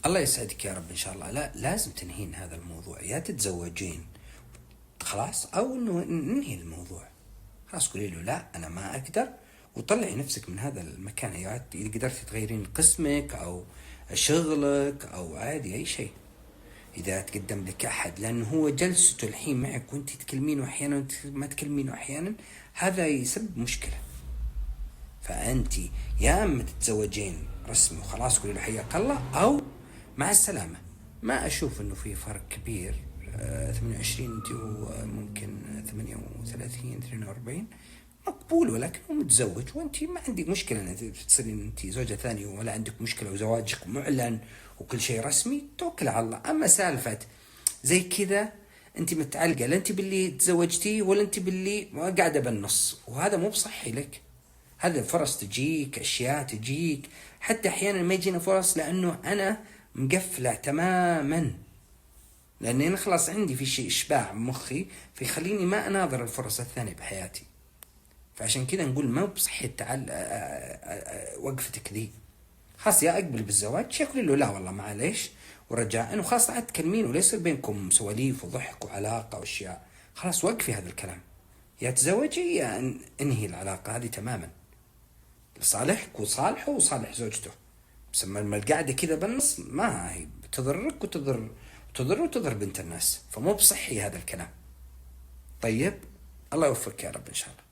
الله يسعدك يا رب ان شاء الله. لا، لازم تنهين هذا الموضوع، يا تتزوجين خلاص او انه ننهي الموضوع. خلاص قولي له لا انا ما اقدر، وطلعي نفسك من هذا المكان. يا اذا قدرتي تغيرين قسمك او شغلك او عادي اي شيء، اذا تقدم لك احد، لانه هو جلسته الحين معك وانت تكلمينه احيانا وانت ما تكلمينه احيانا، هذا يسبب مشكله. فانت يا اما تتزوجين رسمي وخلاص قولي له حياك الله، او مع السلامه. ما اشوف انه في فرق كبير. 28 انت وممكن 38 42 مقبول، ولكن هو متزوج وانت ما عندك مشكله ان تصيرين انت زوجه ثانيه، ولا عندك مشكله وزواجك معلن وكل شيء رسمي، توكل على الله. اما سالفه زي كذا انت متعلقه، لا انت باللي تزوجتيه ولا انت باللي قاعده بالنص، وهذا مو بصحي لك. هذا فرص تجيك، اشياء تجيك، حتى احيانا ما يجينا فرص لانه انا مقفله تماما، لاني انا خلاص عندي في شيء اشباع مخي فيخليني ما اناظر الفرص الثانيه بحياتي. فعشان كذا نقول ما بصحي وقفتك ذي. خلاص يا اقبل بالزواج، يقول له لا والله معليش ورجاء، وخلاص عاد تكلمين ولا يصير بينكم سواليف وضحك وعلاقه واشياء. خلاص وقفي هذا الكلام، يا تزوجي يا انهي العلاقه هذه تماما لصالحك وصالحه وصالح زوجته. بس لما القعده كذا بالنص ما هي تضرك وتضر بنت الناس، فمو بصحي هذا الكلام. طيب الله يوفقك يا رب ان شاء الله.